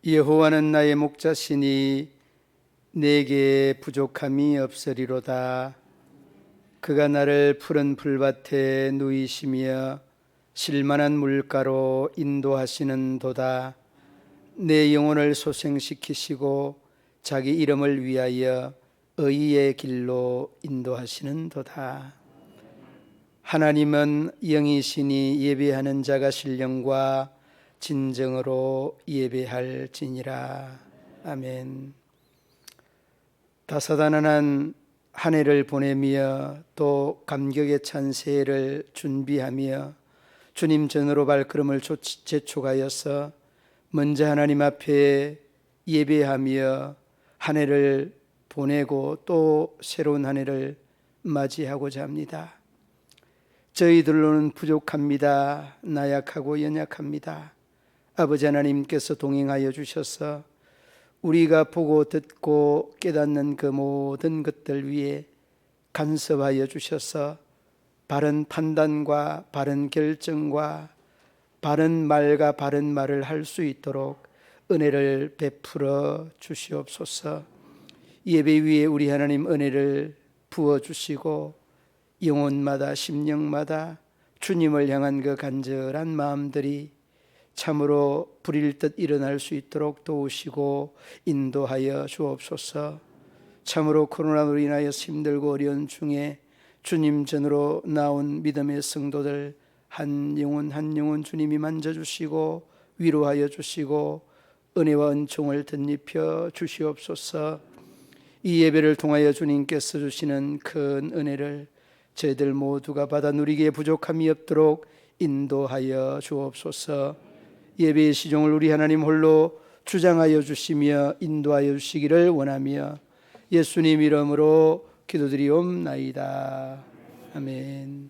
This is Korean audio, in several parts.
여호와는 나의 목자시니 내게 부족함이 없으리로다. 그가 나를 푸른 풀밭에 누이시며 실만한 물가로 인도하시는도다. 내 영혼을 소생시키시고 자기 이름을 위하여 의의 길로 인도하시는도다. 하나님은 영이시니 예배하는 자가 신령과 진정으로 예배할지니라. 아멘. 다사다난한 한 해를 보내며 또 감격에 찬 새해를 준비하며 주님 전으로 발걸음을 재촉하여서 먼저 하나님 앞에 예배하며 한 해를 보내고 또 새로운 한 해를 맞이하고자 합니다. 저희들로는 부족합니다. 나약하고 연약합니다. 아버지 하나님께서 동행하여 주셔서 우리가 보고 듣고 깨닫는 그 모든 것들 위에 간섭하여 주셔서 바른 판단과 바른 결정과 바른 말과 바른 말을 할 수 있도록 은혜를 베풀어 주시옵소서. 예배 위에 우리 하나님 은혜를 부어주시고 영혼마다 심령마다 주님을 향한 그 간절한 마음들이 참으로 불일 듯 일어날 수 있도록 도우시고 인도하여 주옵소서. 참으로 코로나로 인하여 힘들고 어려운 중에 주님 전으로 나온 믿음의 성도들 한 영혼 한 영혼 주님이 만져주시고 위로하여 주시고 은혜와 은총을 덧입혀 주시옵소서. 이 예배를 통하여 주님께서 주시는 큰 은혜를 저희들 모두가 받아 누리기에 부족함이 없도록 인도하여 주옵소서. 예배의 시종을 우리 하나님 홀로 주장하여 주시며 인도하여 주시기를 원하며 예수님 이름으로 기도드리옵나이다. 아멘.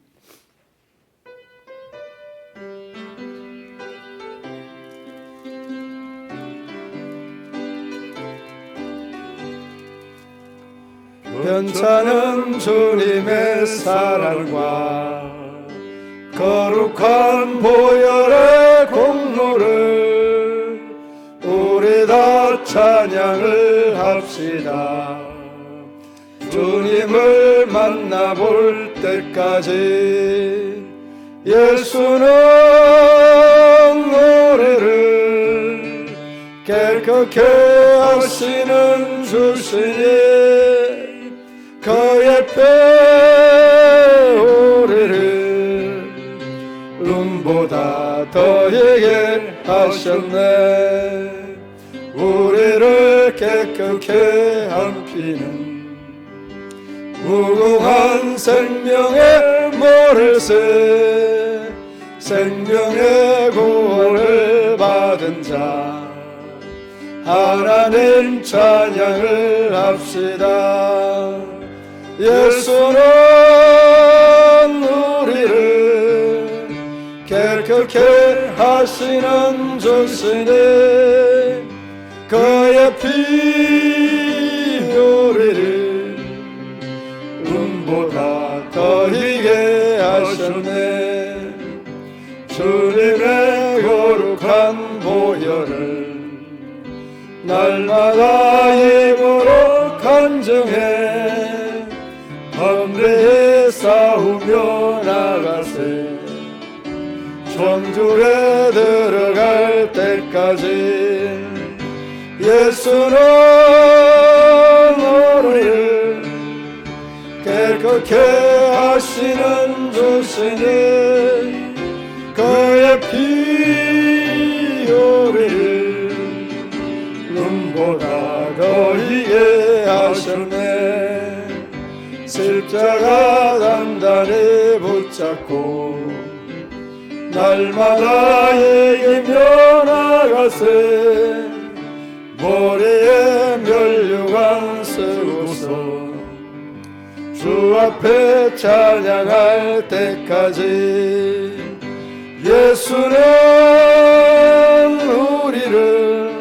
변찮은 주님의 사랑과 거룩한 보혈의 공로를 우리 다 찬양을 합시다. 주님을 만나볼 때까지 예수는 노래를 깨끗게 하시는 주시니 그의 배우리를 눈보다 더하게 하셨네. 우리를 깨끗게 한 피는 무궁한 생명의 모래새 생명의 구원을 받은 자 하나님 찬양을 합시다. 예수는 우리를 깨끗게 하시는 주시니 그의 피 우리를 눈보다 더하게 하셨네. 주님의 거룩한 보혈을 날마다 입으로 간증해 함대에 싸우며 나가세. 성주에 들어갈 때까지 예수는 우리를 깨끗게 하시는 주시니 그의 피 우리를 눈보다 더하게 하셨네. 십자가 단단히 붙잡고 날마다 이기며 나가세. 머리에 면류관 쓰고서 주 앞에 찬양할 때까지 예수는 우리를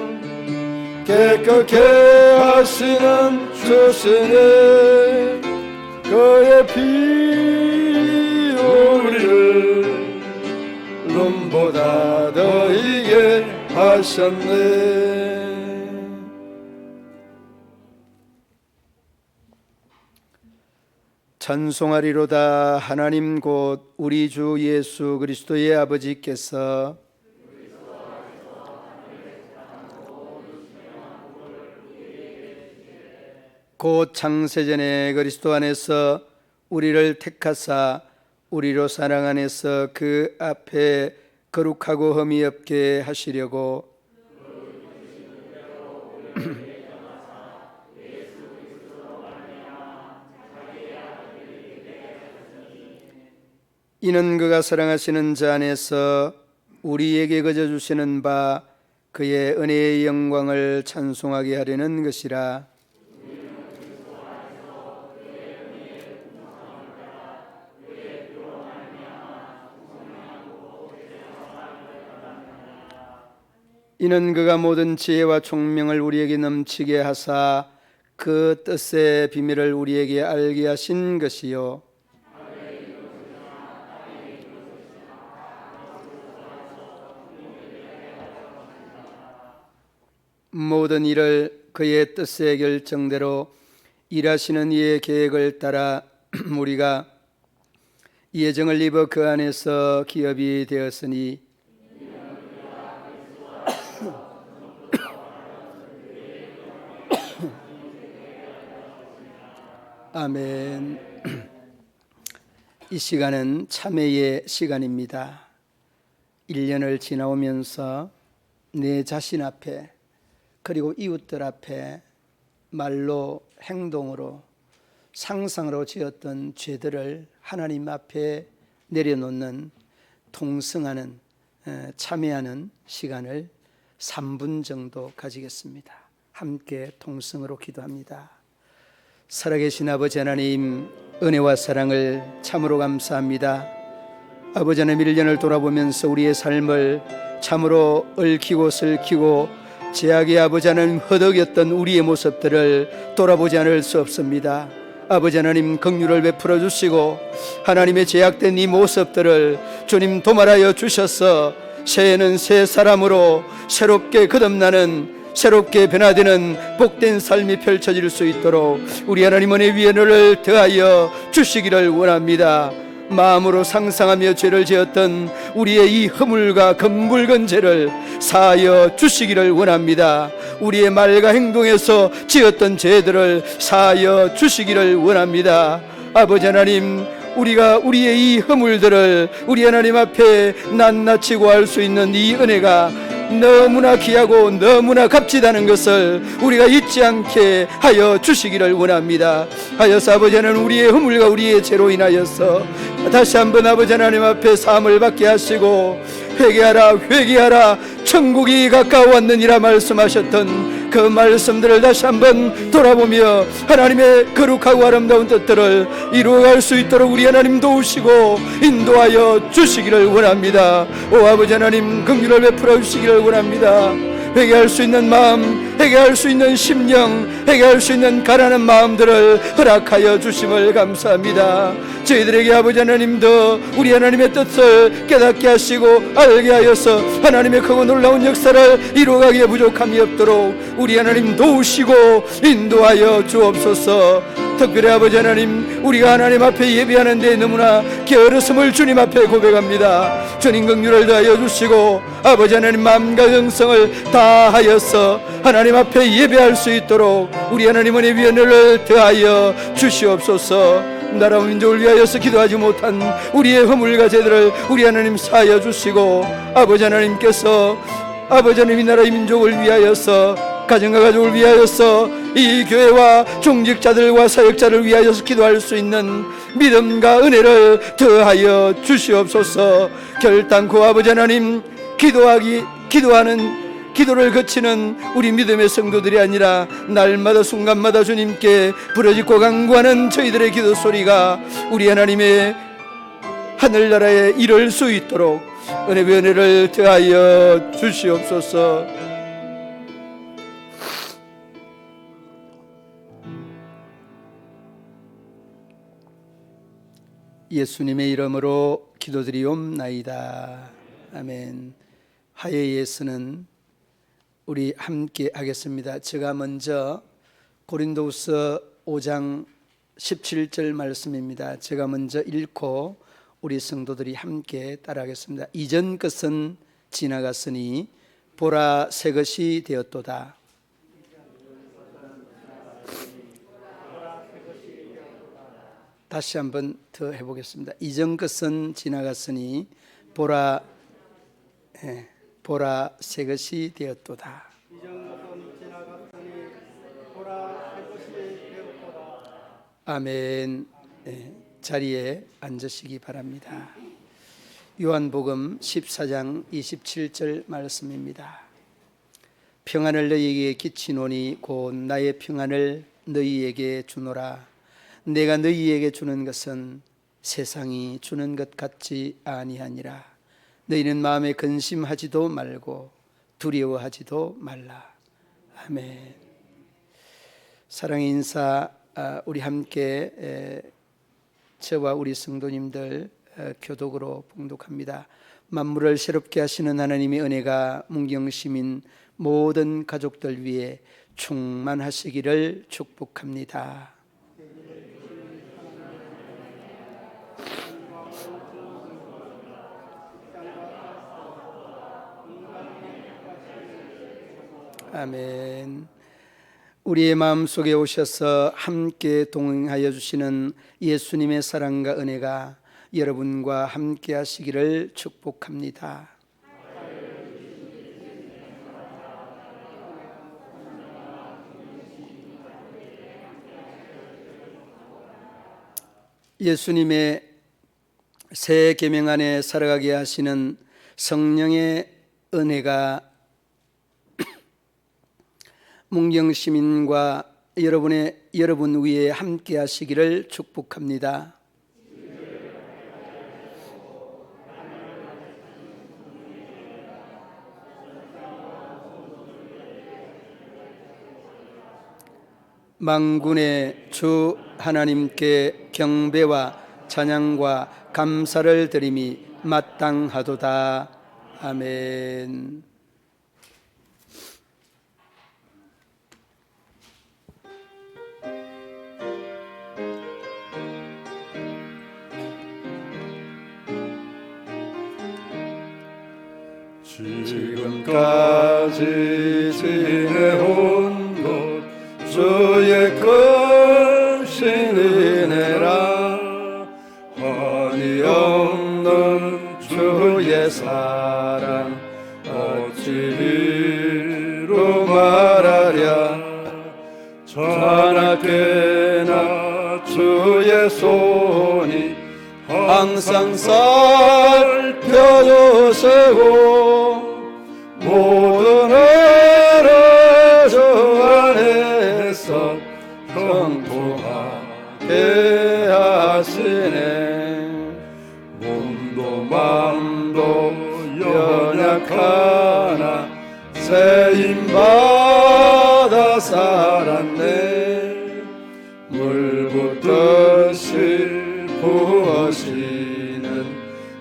깨끗게 하시는 주시니 그의 피 우리를 눈보다 더하게 하셨네. 찬송하리로다. 하나님 곧 우리 주 예수 그리스도의 아버지께서 곧 창세전에 그리스도 안에서 우리를 택하사 우리로 사랑 안에서 그 앞에 거룩하고 흠이 없게 하시려고 이는 그가 사랑하시는 자 안에서 우리에게 거저 주시는 바 그의 은혜의 영광을 찬송하게 하려는 것이라. 이는 그가 모든 지혜와 총명을 우리에게 넘치게 하사 그 뜻의 비밀을 우리에게 알게 하신 것이요 모든 일을 그의 뜻의 결정대로 일하시는 이의 계획을 따라 우리가 예정을 입어 그 안에서 기업이 되었으니 아멘. 이 시간은 참회의 시간입니다. 1년을 지나오면서 내 자신 앞에 그리고 이웃들 앞에 말로 행동으로 상상으로 지었던 죄들을 하나님 앞에 내려놓는 통성하는 참회하는 시간을 3분 정도 가지겠습니다. 함께 통성으로 기도합니다. 살아계신 아버지 하나님, 은혜와 사랑을 참으로 감사합니다. 아버지 하나님, 1년을 돌아보면서 우리의 삶을 참으로 얽히고 슬키고 죄악의 아버지 하나님 허덕였던 우리의 모습들을 돌아보지 않을 수 없습니다. 아버지 하나님, 긍휼을 베풀어 주시고 하나님의 죄악된 이 모습들을 주님 도말하여 주셔서 새해는 새 사람으로 새롭게 거듭나는 새롭게 변화되는 복된 삶이 펼쳐질 수 있도록 우리 하나님 은혜 위에 너를 더하여 주시기를 원합니다. 마음으로 상상하며 죄를 지었던 우리의 이 허물과 검붉은 죄를 사하여 주시기를 원합니다. 우리의 말과 행동에서 지었던 죄들을 사하여 주시기를 원합니다. 아버지 하나님, 우리가 우리의 이 허물들을 우리 하나님 앞에 낱낱이 구할 수 있는 이 은혜가 너무나 귀하고 너무나 값지다는 것을 우리가 잊지 않게 하여 주시기를 원합니다. 하여서 아버지 하나님, 우리의 허물과 우리의 죄로 인하여서 다시 한번 아버지 하나님 앞에 사함을 받게 하시고 회개하라 회개하라 천국이 가까워왔느니라 말씀하셨던 그 말씀들을 다시 한번 돌아보며 하나님의 거룩하고 아름다운 뜻들을 이루어갈 수 있도록 우리 하나님 도우시고 인도하여 주시기를 원합니다. 오 아버지 하나님, 긍휼을 베풀어 주시기를 원합니다. 회개할 수 있는 마음, 회개할 수 있는 심령, 회개할 수 있는 가난한 마음들을 허락하여 주심을 감사합니다. 저희들에게 아버지 하나님도 우리 하나님의 뜻을 깨닫게 하시고 알게 하여서 하나님의 크고 놀라운 역사를 이루어가기에 부족함이 없도록 우리 하나님 도우시고 인도하여 주옵소서. 특별히 아버지 하나님, 우리가 하나님 앞에 예배하는 데 너무나 게으르심을 주님 앞에 고백합니다. 주님 긍휼을 다하여 주시고 아버지 하나님 마음과 영성을 다하여서 하나님 앞에 예배할 수 있도록 우리 하나님 은혜 위에 너를 더하여 주시옵소서. 나라 민족을 위하여서 기도하지 못한 우리의 허물과 죄들을 우리 하나님 사하여 주시고 아버지 하나님께서 아버지 하나님 이 나라 이 민족을 위하여서 가정과 가족을 위하여서 이 교회와 종직자들과 사역자를 위하여서 기도할 수 있는 믿음과 은혜를 더하여 주시옵소서. 결단코 아버지 하나님 기도하는 기도를 거치는 우리 믿음의 성도들이 아니라 날마다 순간마다 주님께 부르짖고 간구하는 저희들의 기도 소리가 우리 하나님의 하늘나라에 이룰 수 있도록 은혜의 은혜를 더하여 주시옵소서. 예수님의 이름으로 기도드리옵나이다. 아멘. 화해 예수는 우리 함께 하겠습니다. 제가 먼저 고린도후서 5장 17절 말씀입니다. 제가 먼저 읽고 우리 성도들이 함께 따라하겠습니다. 이전 것은 지나갔으니 보라 새 것이 되었도다. 다시 한번 더 해보겠습니다. 이전 것은 지나갔으니 보라 새 것이 되었도다. 아멘. 자리에 앉으시기 바랍니다. 요한복음 14장 27절 말씀입니다. 평안을 너희에게 끼치노니 곧 나의 평안을 너희에게 주노라. 내가 너희에게 주는 것은 세상이 주는 것 같지 아니하니라. 너희는 마음에 근심하지도 말고 두려워하지도 말라. 아멘. 사랑의 인사, 우리 함께 저와 우리 성도님들 교독으로 봉독합니다. 만물을 새롭게 하시는 하나님의 은혜가 문경시민 모든 가족들 위해 충만하시기를 축복합니다. 아멘. 우리의 마음속에 오셔서 함께 동행하여 주시는 예수님의 사랑과 은혜가 여러분과 함께 하시기를 축복합니다. 예수님의 새 계명 안에 살아가게 하시는 성령의 은혜가 문경시민과 여러분 위에 함께 하시기를 축복합니다. 만군의 주 하나님께 경배와 찬양과 감사를 드림이 마땅하도다. 아멘. 지금까지 지내온 것 주의 크신 은혜라. 한이 없는 주의 사랑 어찌 이루 말하랴. 자나깨나 주의 손이 항상 살펴주시고 모든 애를 주 안에서 형통하게 하시네. 몸도 맘도 연약하나 세임받아 살았네. 물 붓듯이 부어지는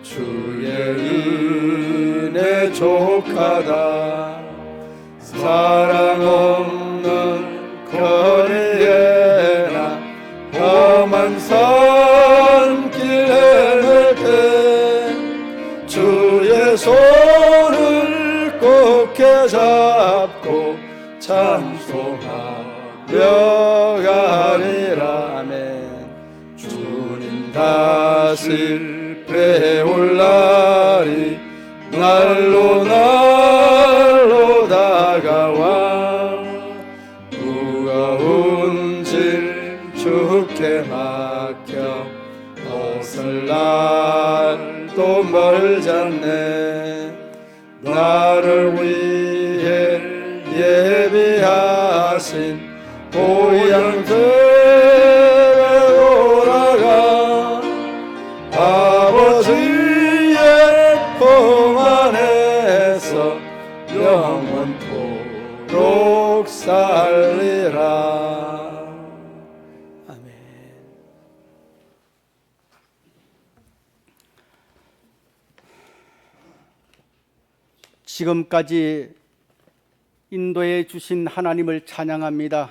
주의 은혜 족하다. 사랑 없는 거리에나 험한 산길 헤맬 때 주의 손을 곱게 잡고 찬송하며 가리라. 아멘. 주님 다시 배울 날이 날로 다가와. 무거운 짐 주께 맡겨 벗을 날도 멀잖네. 나를 위해 예비하신 보양들에 돌아가 아버지의 품 안에서 영원토록 살리라. 아멘. 지금까지 인도해 주신 하나님을 찬양합니다.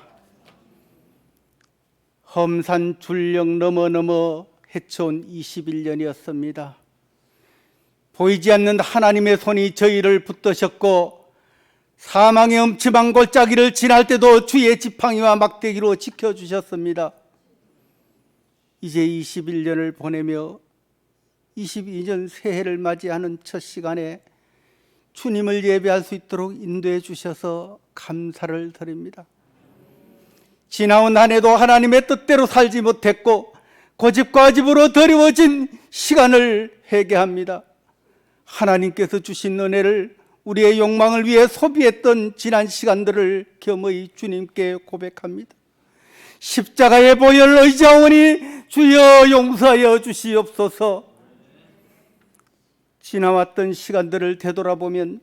험산 줄력 넘어 헤쳐온 21년이었습니다. 보이지 않는 하나님의 손이 저희를 붙드셨고 사망의 음침한 골짜기를 지날 때도 주의 지팡이와 막대기로 지켜주셨습니다. 이제 21년을 보내며 22년 새해를 맞이하는 첫 시간에 주님을 예배할 수 있도록 인도해 주셔서 감사를 드립니다. 지나온 한 해도 하나님의 뜻대로 살지 못했고 고집과집으로 더러워진 시간을 회개합니다. 하나님께서 주신 은혜를 우리의 욕망을 위해 소비했던 지난 시간들을 겸허히 주님께 고백합니다. 십자가의 보혈 의지하오니 주여 용서하여 주시옵소서. 지나왔던 시간들을 되돌아보면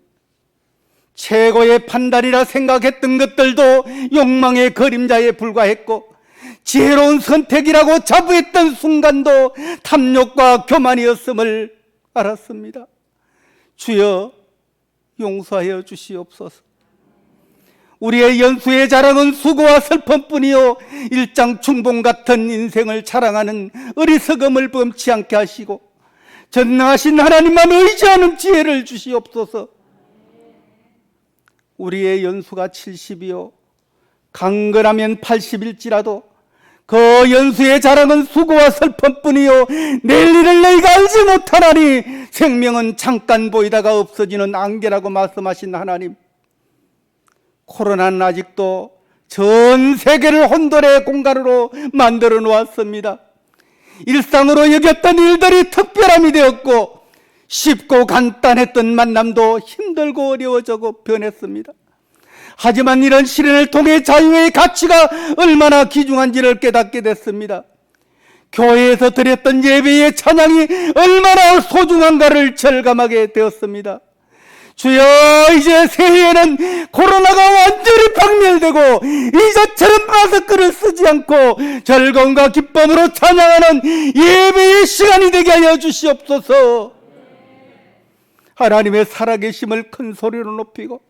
최고의 판단이라 생각했던 것들도 욕망의 그림자에 불과했고 지혜로운 선택이라고 자부했던 순간도 탐욕과 교만이었음을 알았습니다. 주여 용서하여 주시옵소서. 우리의 연수의 자랑은 수고와 슬픔뿐이요 일장충봉 같은 인생을 자랑하는 어리석음을 범치 않게 하시고 전능하신 하나님만 의지하는 지혜를 주시옵소서. 우리의 연수가 70이요 강건하면 80일지라도 그 연수의 자랑은 수고와 슬픔뿐이요 내일 일을 너희가 알지 못하나니 생명은 잠깐 보이다가 없어지는 안개라고 말씀하신 하나님, 코로나는 아직도 전 세계를 혼돈의 공간으로 만들어 놓았습니다. 일상으로 여겼던 일들이 특별함이 되었고 쉽고 간단했던 만남도 힘들고 어려워져 변했습니다. 하지만 이런 시련을 통해 자유의 가치가 얼마나 귀중한지를 깨닫게 됐습니다. 교회에서 드렸던 예배의 찬양이 얼마나 소중한가를 절감하게 되었습니다. 주여, 이제 새해에는 코로나가 완전히 박멸되고 이전처럼 마스크를 쓰지 않고 즐거움과 기쁨으로 찬양하는 예배의 시간이 되게 하여 주시옵소서. 하나님의 살아계심을 큰 소리로 높이고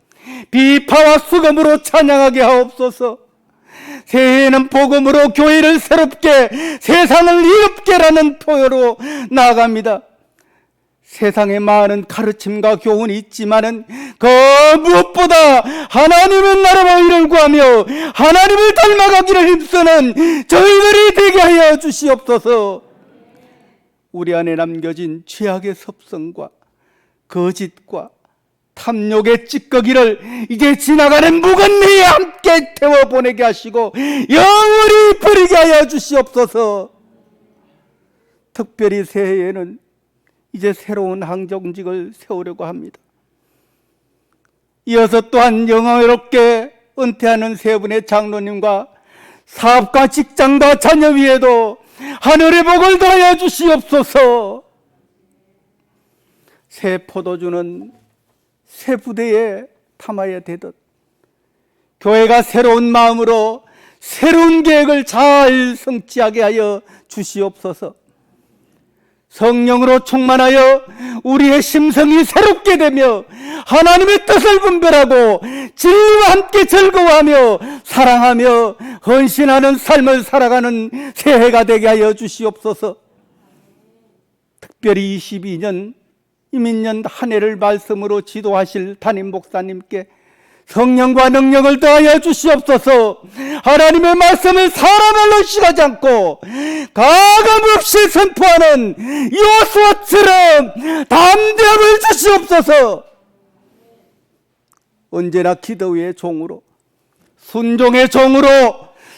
비파와 수금으로 찬양하게 하옵소서. 새해에는 복음으로 교회를 새롭게 세상을 이롭게라는 표현으로 나아갑니다. 세상에 많은 가르침과 교훈이 있지만은 그 무엇보다 하나님의 나라와 의를 구하며 하나님을 닮아가기를 힘쓰는 저희들이 되게 하여 주시옵소서. 우리 안에 남겨진 죄악의 섭성과 거짓과 탐욕의 찌꺼기를 이제 지나가는 무건내에 함께 태워보내게 하시고 영원히 버리게 하여 주시옵소서. 특별히 새해에는 이제 새로운 항정직을 세우려고 합니다. 이어서 또한 영화롭게 은퇴하는 세 분의 장로님과 사업과 직장과 자녀 위에도 하늘의 복을 더하여 주시옵소서. 새 포도주는 새 부대에 담아야 되듯 교회가 새로운 마음으로 새로운 계획을 잘 성취하게 하여 주시옵소서. 성령으로 충만하여 우리의 심성이 새롭게 되며 하나님의 뜻을 분별하고 진리와 함께 즐거워하며 사랑하며 헌신하는 삶을 살아가는 새해가 되게 하여 주시옵소서. 특별히 22년 이민년 한 해를 말씀으로 지도하실 담임 목사님께 성령과 능력을 더하여 주시옵소서. 하나님의 말씀을 사람을 의식하지 않고 가감없이 선포하는 여호수아처럼 담대함을 주시옵소서. 언제나 기도의 종으로, 순종의 종으로,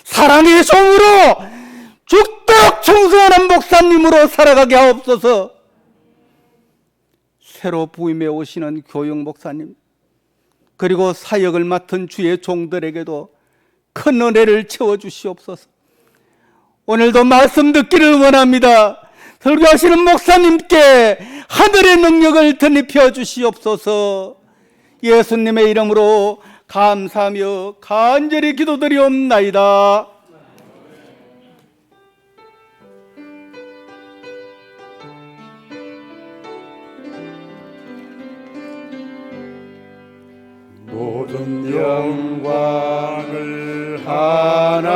사랑의 종으로, 죽도록 충성하는 목사님으로 살아가게 하옵소서. 새로 부임해 오시는 교육 목사님, 그리고 사역을 맡은 주의 종들에게도 큰 은혜를 채워주시옵소서. 오늘도 말씀 듣기를 원합니다. 설교하시는 목사님께 하늘의 능력을 덧입혀 주시옵소서. 예수님의 이름으로 감사하며 간절히 기도드리옵나이다. 모든 영광을 하나님께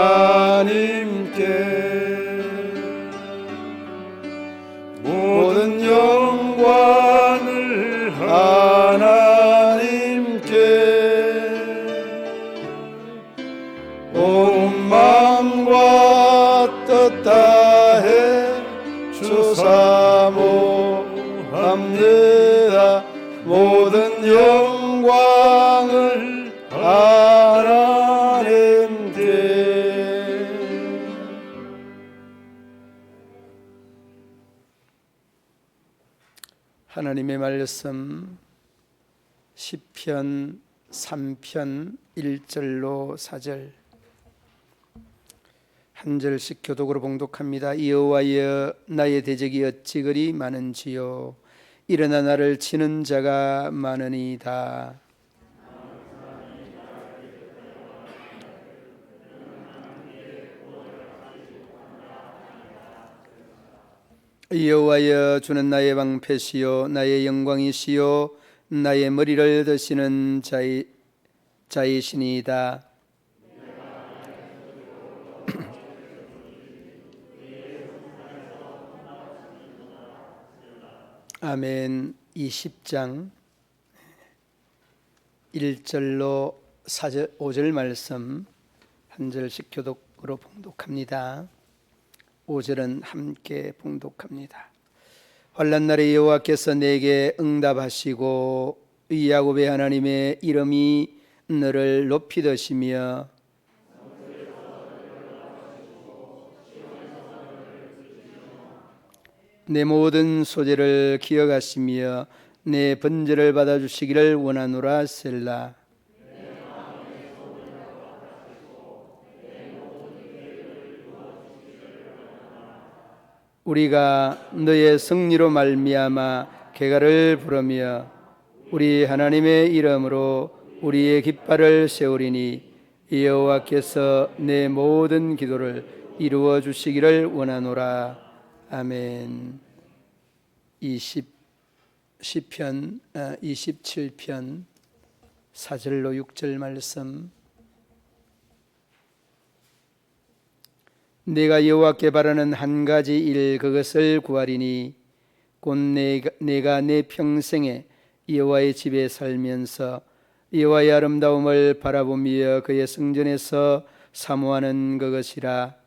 다해 주 사모합니다. 모든 영광을 하나님께. 하나님의 말씀 시편 3편 1절로 4절 한 절씩 교독으로 봉독합니다. 여호와여, 나의 대적이 어찌 그리 많은지요. 일어나 나를 치는 자가 많으니이다. 여호와여, 주는 나의 방패시요 나의 영광이시요 나의 머리를 드시는 자이시니이다. 아멘. 20장 1절로 4절, 5절 말씀 한 절씩 교독으로 봉독합니다. 5절은 함께 봉독합니다. 환난 날에 여호와께서 내게 응답하시고 야곱의 하나님의 이름이 너를 높이 드시며 내 모든 소재를 기억하시며 내 번제를 받아주시기를 원하노라. 셀라. 우리가 너의 승리로 말미암아 개가를 부르며 우리 하나님의 이름으로 우리의 깃발을 세우리니 여호와께서 내 모든 기도를 이루어 주시기를 원하노라. 아멘. 시편 27편 4절로 6절 말씀. 내가 여호와께 바라는 한 가지 일, 그것을 구하리니 곧 내가 내 평생에 여호와의 집에 살면서 여호와의 아름다움을 바라보며 그의 성전에서 사모하는 그것이라.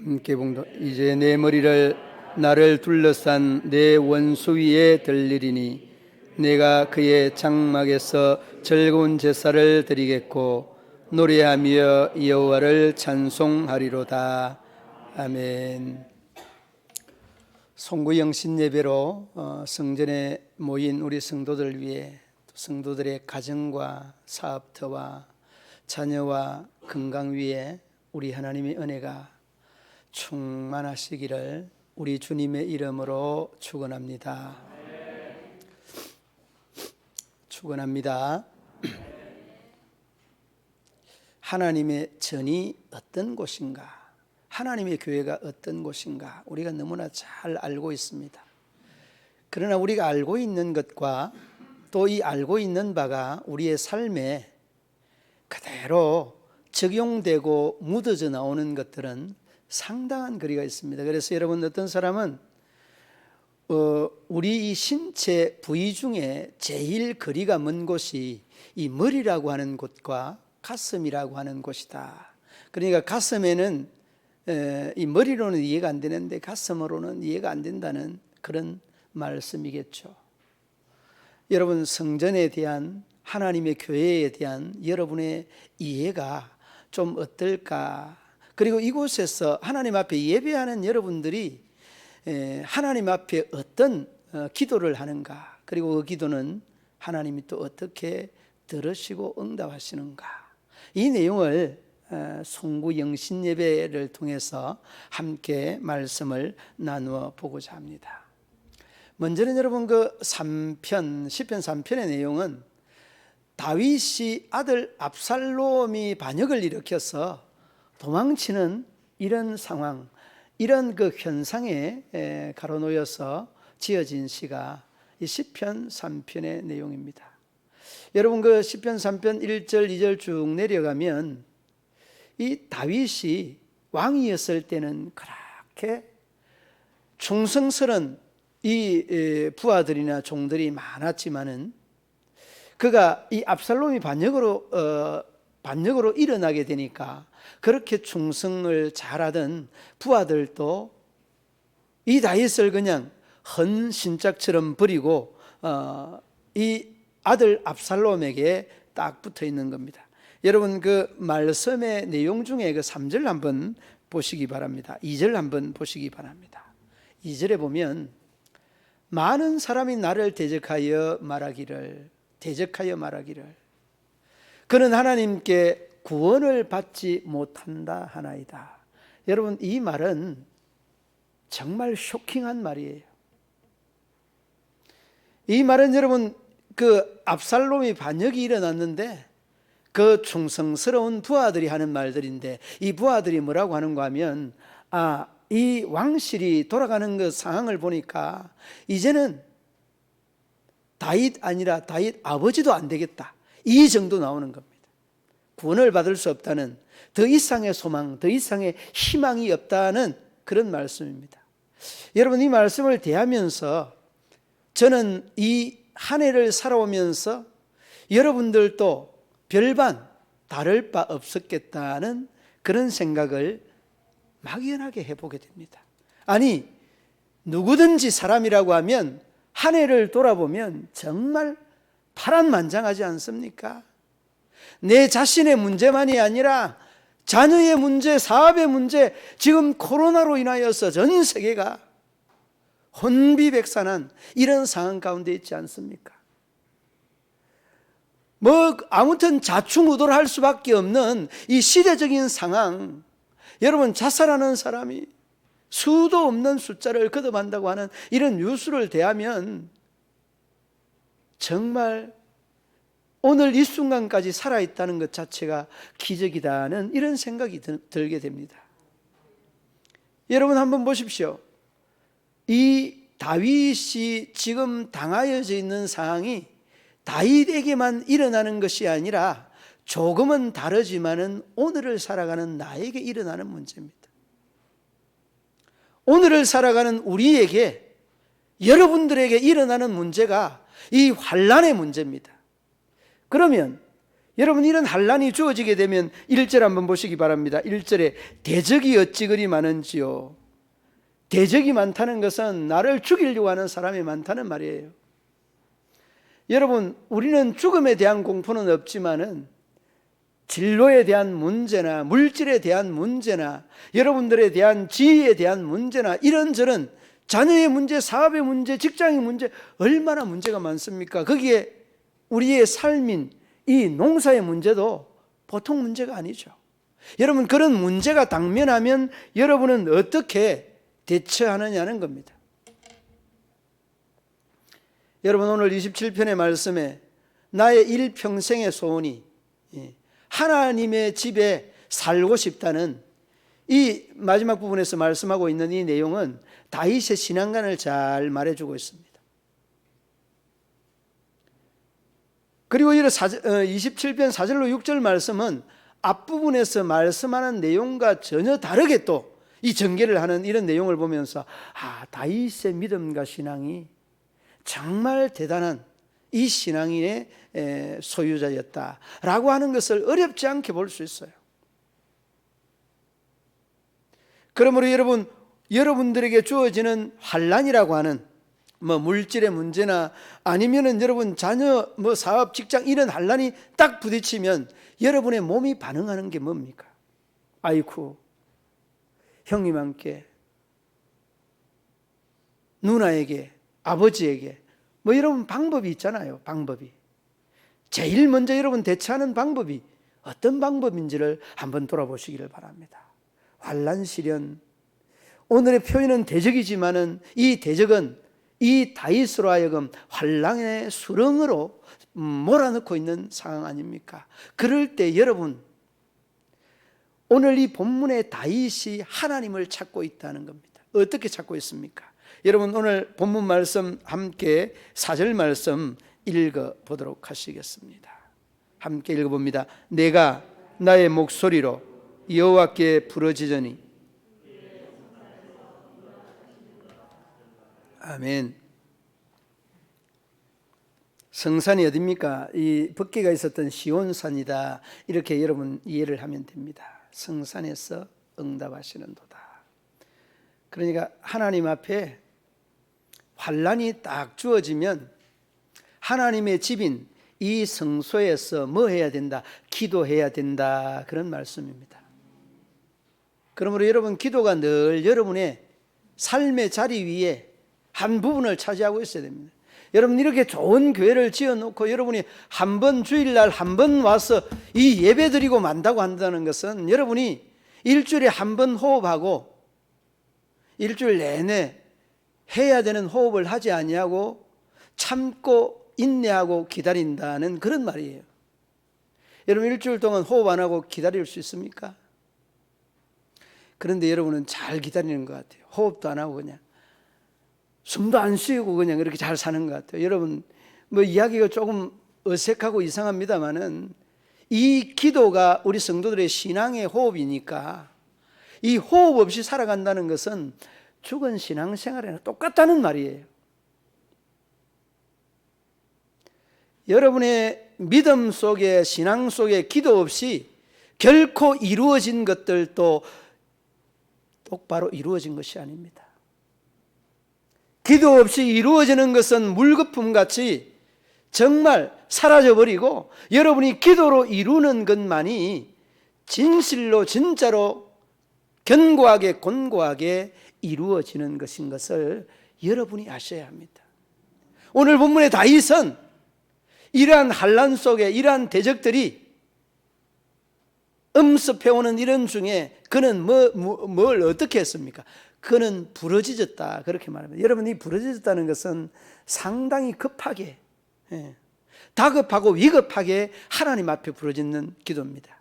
함께 봉독. 이제 내 머리를 나를 둘러싼 내 원수 위에 들리리니 내가 그의 장막에서 즐거운 제사를 드리겠고 노래하며 여호와를 찬송하리로다. 아멘. 송구 영신 예배로 성전에 모인 우리 성도들 위해 성도들의 가정과 사업터와 자녀와 건강 위에 우리 하나님의 은혜가 충만하시기를 우리 주님의 이름으로 축원합니다. 축원합니다. 하나님의 전이 어떤 곳인가, 하나님의 교회가 어떤 곳인가 우리가 너무나 잘 알고 있습니다. 그러나 우리가 알고 있는 것과 또 이 알고 있는 바가 우리의 삶에 그대로 적용되고 묻어져 나오는 것들은 상당한 거리가 있습니다. 그래서 여러분, 어떤 사람은 우리 이 신체 부위 중에 제일 거리가 먼 곳이 이 머리라고 하는 곳과 가슴이라고 하는 곳이다. 그러니까 가슴에는 이 머리로는 이해가 안 되는데 가슴으로는 이해가 안 된다는 그런 말씀이겠죠. 여러분, 성전에 대한, 하나님의 교회에 대한 여러분의 이해가 좀 어떨까? 그리고 이곳에서 하나님 앞에 예배하는 여러분들이 하나님 앞에 어떤 기도를 하는가, 그리고 그 기도는 하나님이 또 어떻게 들으시고 응답하시는가, 이 내용을 송구 영신 예배를 통해서 함께 말씀을 나누어 보고자 합니다. 먼저는 여러분, 그 3편, 시편 3편의 내용은 다윗이 아들 압살롬이 반역을 일으켜서 도망치는 이런 상황, 이런 그 현상에 가로놓여서 지어진 시가 이 시편 3편의 내용입니다. 여러분, 그 시편 3편 1절 2절 쭉 내려가면 이 다윗이 왕이었을 때는 그렇게 충성스런 이 부하들이나 종들이 많았지만은 그가 이 압살롬이 반역으로 일어나게 되니까 그렇게 충성을 잘하던 부하들도 이 다윗을 그냥 헌신짝처럼 버리고 이 아들 압살롬에게 딱 붙어 있는 겁니다. 여러분 그 말씀의 내용 중에 그 3절 한번 보시기 바랍니다. 2절 한번 보시기 바랍니다. 2절에 보면 많은 사람이 나를 대적하여 말하기를 그는 하나님께 구원을 받지 못한다 하나이다. 여러분 이 말은 정말 쇼킹한 말이에요. 이 말은 여러분 그 압살롬이 반역이 일어났는데 그 충성스러운 부하들이 하는 말들인데 이 부하들이 뭐라고 하는가 하면 이 왕실이 돌아가는 그 상황을 보니까 이제는 다윗 아니라 다윗 아버지도 안 되겠다. 이 정도 나오는 겁니다. 구원을 받을 수 없다는, 더 이상의 소망, 더 이상의 희망이 없다는 그런 말씀입니다. 여러분 이 말씀을 대하면서 저는 이 한 해를 살아오면서 여러분들도 별반 다를 바 없었겠다는 그런 생각을 막연하게 해보게 됩니다. 아니 누구든지 사람이라고 하면 한 해를 돌아보면 정말 파란만장하지 않습니까? 내 자신의 문제만이 아니라 자녀의 문제, 사업의 문제, 지금 코로나로 인하여서 전 세계가 혼비백산한 이런 상황 가운데 있지 않습니까? 아무튼 좌충우돌 할 수밖에 없는 이 시대적인 상황, 여러분 자살하는 사람이 수도 없는 숫자를 거듭한다고 하는 이런 뉴스를 대하면 정말 오늘 이 순간까지 살아있다는 것 자체가 기적이다는 이런 생각이 들게 됩니다. 여러분 한번 보십시오. 이 다윗이 지금 당하여져 있는 상황이 다윗에게만 일어나는 것이 아니라 조금은 다르지만은 오늘을 살아가는 나에게 일어나는 문제입니다. 오늘을 살아가는 우리에게, 여러분들에게 일어나는 문제가 이 환난의 문제입니다. 그러면 여러분 이런 환난이 주어지게 되면 1절 한번 보시기 바랍니다. 1절에 대적이 어찌 그리 많은지요. 대적이 많다는 것은 나를 죽이려고 하는 사람이 많다는 말이에요. 여러분 우리는 죽음에 대한 공포는 없지만은 진로에 대한 문제나 물질에 대한 문제나 여러분들에 대한 지위에 대한 문제나 이런저런 자녀의 문제, 사업의 문제, 직장의 문제 얼마나 문제가 많습니까? 거기에 우리의 삶인 이 농사의 문제도 보통 문제가 아니죠. 여러분 그런 문제가 당면하면 여러분은 어떻게 대처하느냐는 겁니다. 여러분 오늘 27편의 말씀에 나의 일평생의 소원이 하나님의 집에 살고 싶다는 이 마지막 부분에서 말씀하고 있는 이 내용은 다윗의 신앙관을 잘 말해주고 있습니다. 그리고 27편 4절로 6절 말씀은 앞부분에서 말씀하는 내용과 전혀 다르게 또 이 전개를 하는 이런 내용을 보면서 다윗의 믿음과 신앙이 정말 대단한 이 신앙인의 소유자였다라고 하는 것을 어렵지 않게 볼 수 있어요. 그러므로 여러분들에게 주어지는 환난이라고 하는 물질의 문제나 아니면은 여러분 자녀 사업 직장 이런 환난이 딱 부딪히면 여러분의 몸이 반응하는 게 뭡니까? 아이쿠 형님한테 누나에게 아버지에게 이런 방법이 있잖아요. 방법이 제일 먼저 여러분 대처하는 방법이 어떤 방법인지를 한번 돌아보시기를 바랍니다. 환난 시련, 오늘의 표현은 대적이지만은 이 대적은 이 다윗으로 하여금 환난의 수렁으로 몰아넣고 있는 상황 아닙니까? 그럴 때 여러분 오늘 이 본문의 다윗이 하나님을 찾고 있다는 겁니다. 어떻게 찾고 있습니까? 여러분 오늘 본문 말씀 함께 4절 말씀 읽어보도록 하시겠습니다. 함께 읽어봅니다. 내가 나의 목소리로 여호와께 부르짖으니 아멘. 성산이 어딥니까? 이 법궤가 있었던 시온산이다. 이렇게 여러분 이해를 하면 됩니다. 성산에서 응답하시는도다. 그러니까 하나님 앞에 환난이 딱 주어지면 하나님의 집인 이 성소에서 뭐 해야 된다? 기도해야 된다. 그런 말씀입니다. 그러므로 여러분, 기도가 늘 여러분의 삶의 자리 위에 한 부분을 차지하고 있어야 됩니다. 여러분, 이렇게 좋은 교회를 지어놓고 여러분이 한 번 주일날 한 번 와서 이 예배 드리고 만다고 한다는 것은 여러분이 일주일에 한 번 호흡하고 일주일 내내 해야 되는 호흡을 하지 아니하고 참고 인내하고 기다린다는 그런 말이에요. 여러분, 일주일 동안 호흡 안 하고 기다릴 수 있습니까? 그런데 여러분은 잘 기다리는 것 같아요. 호흡도 안 하고 그냥 숨도 안 쉬고 그냥 그렇게 잘 사는 것 같아요. 여러분, 뭐 이야기가 조금 어색하고 이상합니다만은 이 기도가 우리 성도들의 신앙의 호흡이니까 이 호흡 없이 살아간다는 것은 죽은 신앙생활이나 똑같다는 말이에요. 여러분의 믿음 속에, 신앙 속에 기도 없이 결코 이루어진 것들도 똑바로 이루어진 것이 아닙니다. 기도 없이 이루어지는 것은 물거품같이 정말 사라져버리고 여러분이 기도로 이루는 것만이 진실로 진짜로 견고하게 곤고하게 이루어지는 것인 것을 여러분이 아셔야 합니다. 오늘 본문의 다윗은 이러한 환난 속에 이러한 대적들이 음습해오는 이런 중에 그는 뭘 어떻게 했습니까? 그는 부러지졌다, 그렇게 말합니다. 여러분, 이 부러지졌다는 것은 상당히 급하게, 다급하고 위급하게 하나님 앞에 부러지는 기도입니다.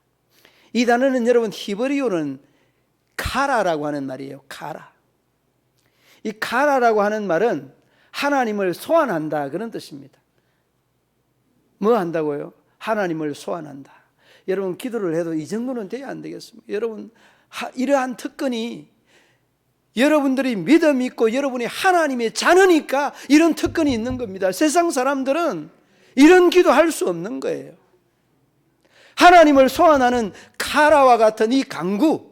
이 단어는 여러분 히브리어는 카라라고 하는 말이에요. 카라. 이 카라라고 하는 말은 하나님을 소환한다, 그런 뜻입니다. 뭐 한다고요? 하나님을 소환한다. 여러분, 기도를 해도 이 정도는 돼야 안 되겠습니까? 여러분, 이러한 특권이 여러분들이 믿음 있고 여러분이 하나님의 자녀니까 이런 특권이 있는 겁니다. 세상 사람들은 이런 기도할 수 없는 거예요. 하나님을 소환하는 카라와 같은 이 강구,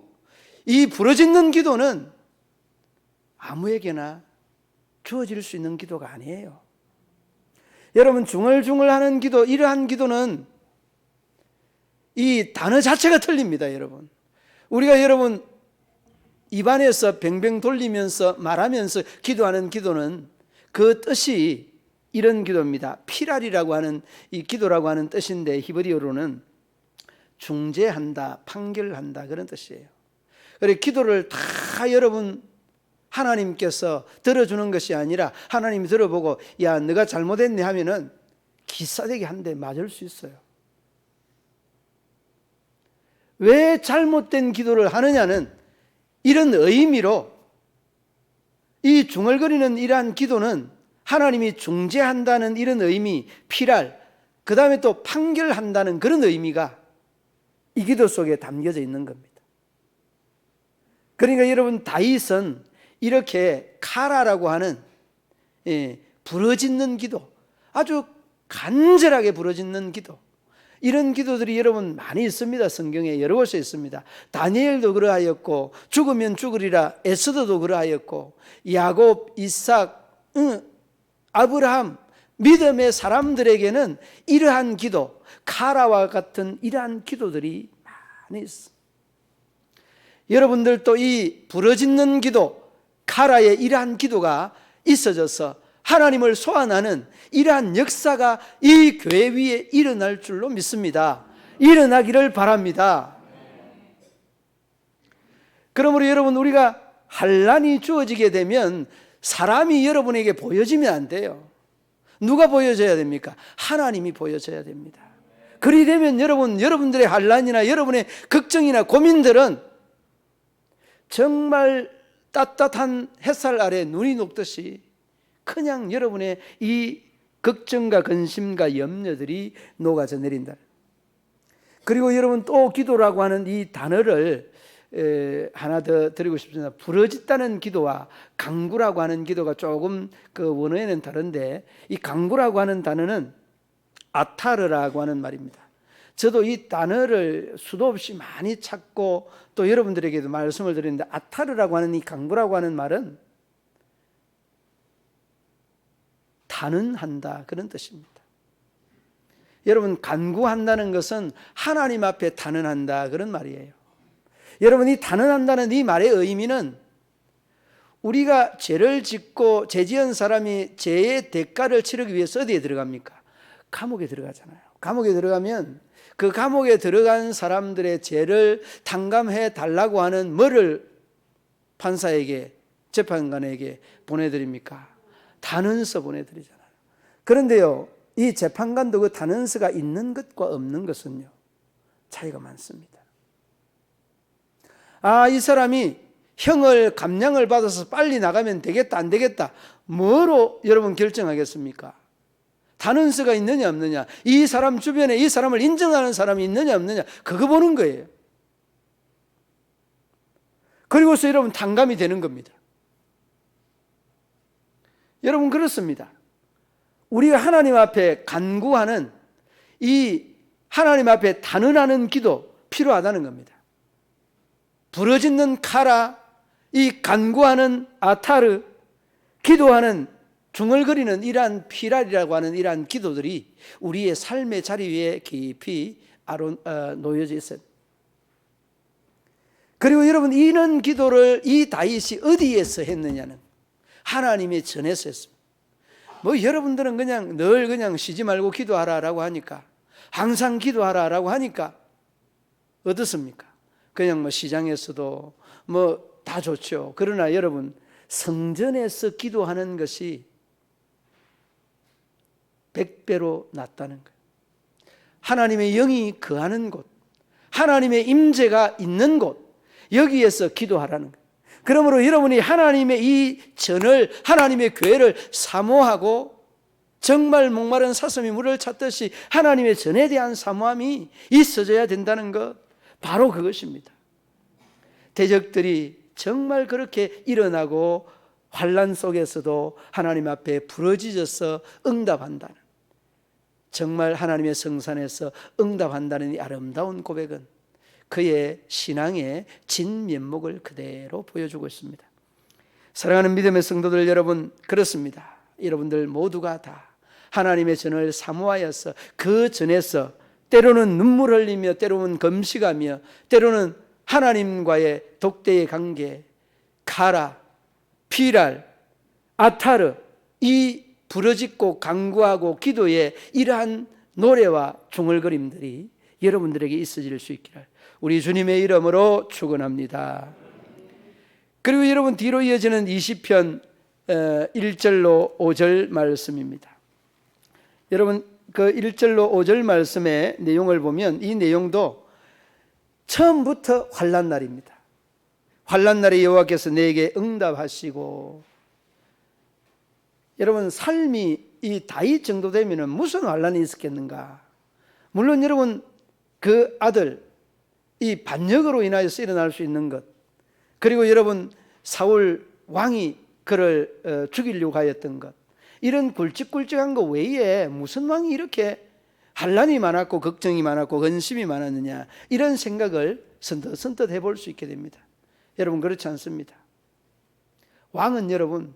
이 부러지는 기도는 아무에게나 주어질 수 있는 기도가 아니에요. 여러분, 중얼중얼하는 기도, 이러한 기도는 이 단어 자체가 틀립니다. 여러분, 우리가 여러분 입안에서 뱅뱅 돌리면서 말하면서 기도하는 기도는 그 뜻이 이런 기도입니다. 피랄이라고 하는 이 기도라고 하는 뜻인데 히브리어로는 중재한다, 판결한다, 그런 뜻이에요. 그래서 기도를 다 여러분 하나님께서 들어주는 것이 아니라 하나님이 들어보고 야, 너가 잘못했네 하면은 기싸대기 한 대 맞을 수 있어요. 왜 잘못된 기도를 하느냐는 이런 의미로 이 중얼거리는 이러한 기도는 하나님이 중재한다는 이런 의미, 피랄, 그 다음에 또 판결한다는 그런 의미가 이 기도 속에 담겨져 있는 겁니다. 그러니까 여러분, 다윗은 이렇게 카라라고 하는 부러짓는 기도, 아주 간절하게 부러짓는 기도, 이런 기도들이 여러분 많이 있습니다. 성경에 여러 곳에 있습니다. 다니엘도 그러하였고 죽으면 죽으리라 에스더도 그러하였고 야곱, 이삭, 아브라함, 믿음의 사람들에게는 이러한 기도, 카라와 같은 이러한 기도들이 많이 있습니다. 여러분들도 이 부러짓는 기도, 카라의 이러한 기도가 있어져서 하나님을 소환하는 이러한 역사가 이 교회 위에 일어날 줄로 믿습니다. 일어나기를 바랍니다. 그러므로 여러분, 우리가 환난이 주어지게 되면 사람이 여러분에게 보여지면 안 돼요. 누가 보여줘야 됩니까? 하나님이 보여줘야 됩니다. 그리 되면 여러분들의 환난이나 여러분의 걱정이나 고민들은 정말 따뜻한 햇살 아래 눈이 녹듯이 그냥 여러분의 이 걱정과 근심과 염려들이 녹아져 내린다. 그리고 여러분, 또 기도라고 하는 이 단어를 하나 더 드리고 싶습니다. 부러졌다는 기도와 간구라고 하는 기도가 조금 그 원어에는 다른데, 이 간구라고 하는 단어는 아타르라고 하는 말입니다. 저도 이 단어를 수도 없이 많이 찾고 또 여러분들에게도 말씀을 드리는데, 아타르라고 하는 이 간구라고 하는 말은 단언한다, 그런 뜻입니다. 여러분, 간구한다는 것은 하나님 앞에 단언한다, 그런 말이에요. 여러분, 이 단언한다는 이 말의 의미는 우리가 죄를 짓고 죄 지은 사람이 죄의 대가를 치르기 위해서 어디에 들어갑니까? 감옥에 들어가잖아요. 감옥에 들어가면 그 감옥에 들어간 사람들의 죄를 탕감해 달라고 하는 뭐를 판사에게, 재판관에게 보내드립니까? 단언서 보내드리잖아요. 그런데요, 이 재판관도 그 단언서가 있는 것과 없는 것은요, 차이가 많습니다. 이 사람이 형을 감량을 받아서 빨리 나가면 되겠다, 안 되겠다, 뭐로 여러분 결정하겠습니까? 단언서가 있느냐 없느냐, 이 사람 주변에 이 사람을 인정하는 사람이 있느냐 없느냐, 그거 보는 거예요. 그리고서 여러분 탕감이 되는 겁니다. 여러분, 그렇습니다. 우리가 하나님 앞에 간구하는, 이 하나님 앞에 단언하는 기도 필요하다는 겁니다. 부러지는 카라, 이 간구하는 아타르, 기도하는, 중얼거리는 이러한 피랄이라고 하는 이러한 기도들이 우리의 삶의 자리 위에 깊이 놓여져 있어요. 그리고 여러분, 이런 기도를 이 다윗이 어디에서 했느냐는 하나님의 전에서 했습니다. 뭐 여러분들은 그냥 늘 그냥 쉬지 말고 기도하라라고 하니까, 항상 기도하라라고 하니까 어떻습니까? 그냥 뭐 시장에서도 뭐 다 좋죠. 그러나 여러분, 성전에서 기도하는 것이 100배로 낫다는 거예요. 하나님의 영이 거하는 곳, 하나님의 임재가 있는 곳, 여기에서 기도하라는 거예요. 그러므로 여러분이 하나님의 이 전을, 하나님의 교회를 사모하고 정말 목마른 사슴이 물을 찾듯이 하나님의 전에 대한 사모함이 있어져야 된다는 것, 바로 그것입니다. 대적들이 정말 그렇게 일어나고 환난 속에서도 하나님 앞에 부러지져서 응답한다는, 정말 하나님의 성산에서 응답한다는 이 아름다운 고백은 그의 신앙의 진면목을 그대로 보여주고 있습니다. 사랑하는 믿음의 성도들 여러분, 그렇습니다. 여러분들 모두가 다 하나님의 전을 사모하여서 그 전에서 때로는 눈물 흘리며, 때로는 금식하며, 때로는 하나님과의 독대의 관계, 카라, 피랄, 아타르, 이 부르짖고 간구하고 기도의 이러한 노래와 중얼거림들이 여러분들에게 있어질 수 있기를 우리 주님의 이름으로 축원합니다. 그리고 여러분, 뒤로 이어지는 20편 1절로 5절 말씀입니다. 여러분, 그 1절로 5절 말씀의 내용을 보면 이 내용도 처음부터 환난 날입니다. 환난 날에 여호와께서 내게 응답하시고, 여러분, 삶이 이 다윗 정도 되면 무슨 환난이 있었겠는가? 물론 여러분, 그 아들, 이 반역으로 인하여서 일어날 수 있는 것, 그리고 여러분 사울 왕이 그를 죽이려고 하였던 것, 이런 굵직굵직한 것 외에 무슨 왕이 이렇게 환난이 많았고 걱정이 많았고 근심이 많았느냐, 이런 생각을 선뜻선뜻 해볼 수 있게 됩니다. 여러분, 그렇지 않습니다. 왕은 여러분,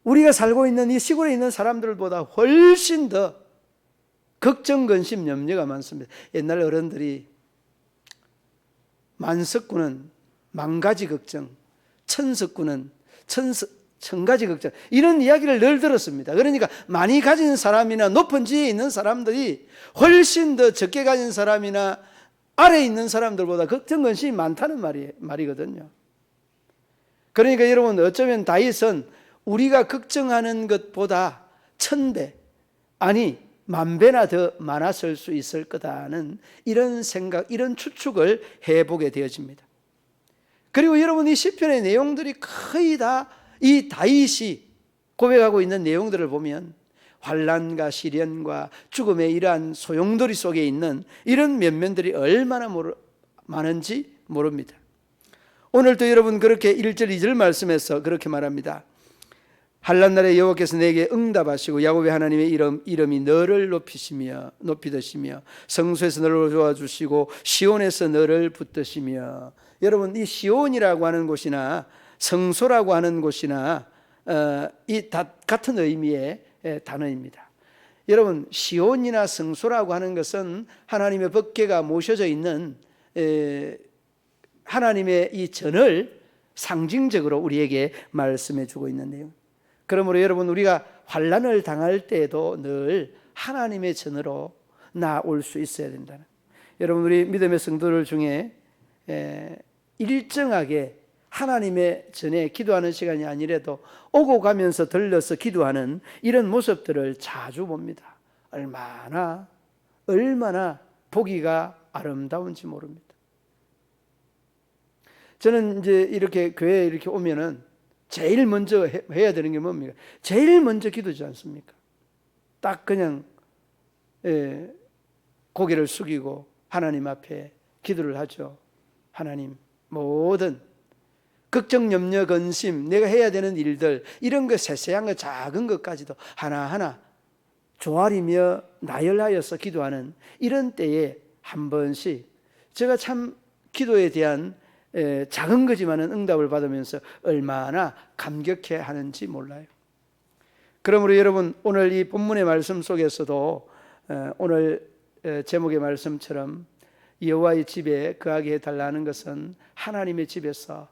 우리가 살고 있는 이 시골에 있는 사람들보다 훨씬 더 걱정, 근심, 염려가 많습니다. 옛날 어른들이 만석군은 만가지 걱정, 천석군은 천가지 걱정, 이런 이야기를 늘 들었습니다. 그러니까 많이 가진 사람이나 높은 지위에 있는 사람들이 훨씬 더 적게 가진 사람이나 아래에 있는 사람들보다 걱정, 근심이 많다는 말이거든요. 그러니까 여러분, 어쩌면 다윗은 우리가 걱정하는 것보다 1000배, 아니 10,000배나 더 많았을 수 있을 거다는 이런 생각, 이런 추측을 해보게 되어집니다. 그리고 여러분, 이 시편의 내용들이 거의 다 이 다윗이 고백하고 있는 내용들을 보면 환난과 시련과 죽음의 이러한 소용돌이 속에 있는 이런 면면들이 얼마나 많은지 모릅니다. 오늘도 여러분 그렇게 1절 2절 말씀에서 그렇게 말합니다. 한란날에 여호와께서 내게 응답하시고 야곱의 하나님의 이름이 너를 높이시며 성소에서 너를 도와주시고 시온에서 너를 붙드시며. 여러분 이 시온이라고 하는 곳이나 성소라고 하는 곳이나 이 다 같은 의미의 단어입니다. 여러분 시온이나 성소라고 하는 것은 하나님의 법궤가 모셔져 있는 하나님의 이 전을 상징적으로 우리에게 말씀해 주고 있는 내용. 그러므로 여러분 우리가 환난을 당할 때에도 늘 하나님의 전으로 나올 수 있어야 된다는. 여러분 우리 믿음의 성도들 중에 일정하게 하나님의 전에 기도하는 시간이 아니라도 오고 가면서 들려서 기도하는 이런 모습들을 자주 봅니다. 얼마나 보기가 아름다운지 모릅니다. 저는 이제 이렇게 교회에 이렇게 오면은 제일 먼저 해야 되는 게 뭡니까? 제일 먼저 기도지 않습니까? 딱 그냥 고개를 숙이고 하나님 앞에 기도를 하죠. 하나님, 모든 걱정, 염려, 근심, 내가 해야 되는 일들, 이런 거 세세한 거, 작은 것까지도 하나하나 조아리며 나열하여서 기도하는 이런 때에 한 번씩 제가 참 기도에 대한 작은 거지만은 응답을 받으면서 얼마나 감격해 하는지 몰라요. 그러므로 여러분 오늘 이 본문의 말씀 속에서도 오늘 제목의 말씀처럼 여호와의 집에 거하게 해달라는 것은 하나님의 집에서